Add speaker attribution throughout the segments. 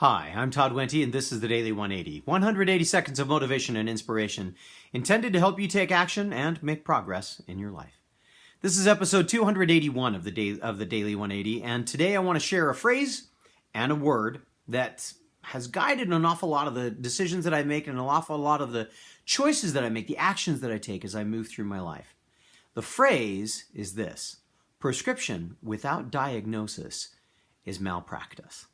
Speaker 1: Hi, I'm Todd Wente, and this is the Daily 180. 180 seconds of motivation and inspiration intended to help you take action and make progress in your life. This is episode 281 of the Daily 180, and today I want to share a phrase and a word that has guided an awful lot of the decisions that I make and an awful lot of the choices that I make, the actions that I take as I move through my life. The phrase is this: prescription without diagnosis is malpractice.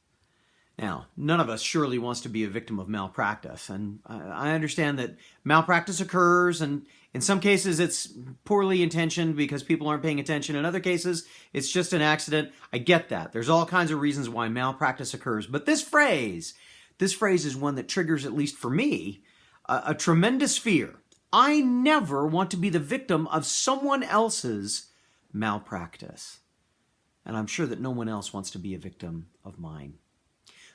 Speaker 1: Now, none of us surely wants to be a victim of malpractice, and I understand that malpractice occurs, and in some cases it's poorly intentioned because people aren't paying attention. In other cases, it's just an accident. I get that. There's all kinds of reasons why malpractice occurs, but this phrase is one that triggers, at least for me, a tremendous fear. I never want to be the victim of someone else's malpractice, and I'm sure that no one else wants to be a victim of mine.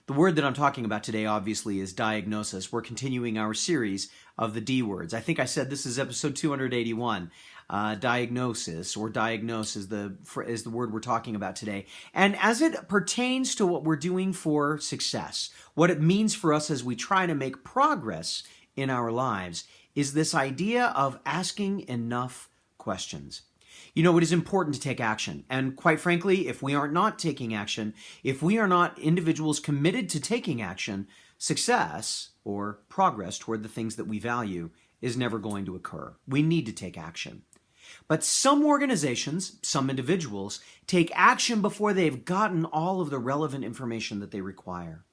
Speaker 1: The word that I'm talking about today, obviously, is diagnosis. We're continuing our series of the D words. I think I said this is episode 281. Diagnosis or diagnose is the word we're talking about today. And as it pertains to what we're doing for success, what it means for us as we try to make progress in our lives, is this idea of asking enough questions. You know, it is important to take action. And quite frankly, if we are not taking action, if we are not individuals committed to taking action, success or progress toward the things that we value is never going to occur. We need to take action. But some organizations, some individuals, take action before they've gotten all of the relevant information that they require.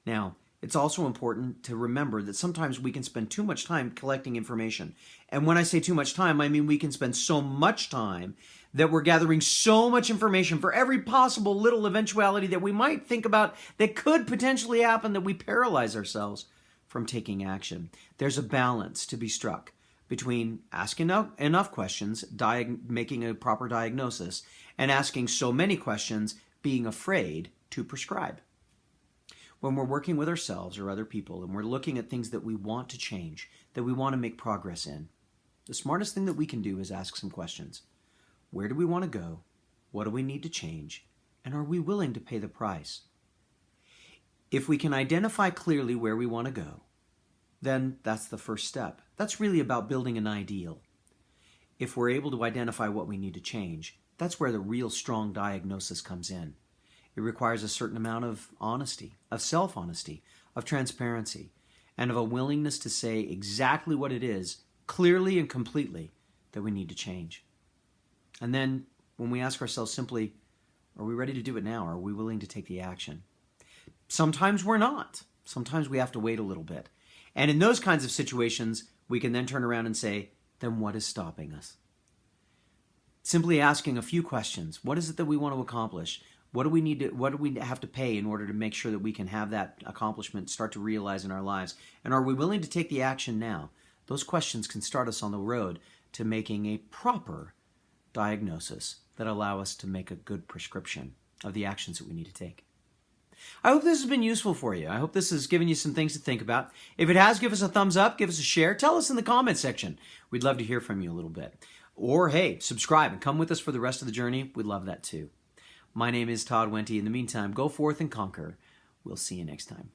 Speaker 1: Now, it's also important to remember that sometimes we can spend too much time collecting information. And when I say too much time, I mean we can spend so much time that we're gathering so much information for every possible little eventuality that we might think about that could potentially happen that we paralyze ourselves from taking action. There's a balance to be struck between asking enough questions, making a proper diagnosis, and asking so many questions, being afraid to prescribe. When we're working with ourselves or other people and we're looking at things that we want to change, that we want to make progress in, the smartest thing that we can do is ask some questions. Where do we want to go? What do we need to change? And are we willing to pay the price? If we can identify clearly where we want to go, then that's the first step. That's really about building an ideal. If we're able to identify what we need to change, that's where the real strong diagnosis comes in. It requires a certain amount of honesty, of self-honesty, of transparency, and of a willingness to say exactly what it is, clearly and completely, that we need to change. And then when we ask ourselves simply, are we ready to do it now? Are we willing to take the action? Sometimes we're not. Sometimes we have to wait a little bit. And in those kinds of situations, we can then turn around and say, then what is stopping us? Simply asking a few questions. What is it that we want to accomplish? What do we have to pay in order to make sure that we can have that accomplishment start to realize in our lives? And are we willing to take the action now? Those questions can start us on the road to making a proper diagnosis that allow us to make a good prescription of the actions that we need to take. I hope this has been useful for you. I hope this has given you some things to think about. If it has, give us a thumbs up, give us a share. Tell us in the comment section. We'd love to hear from you a little bit. Or, hey, subscribe and come with us for the rest of the journey. We'd love that too. My name is Todd Wente. In the meantime, go forth and conquer. We'll see you next time.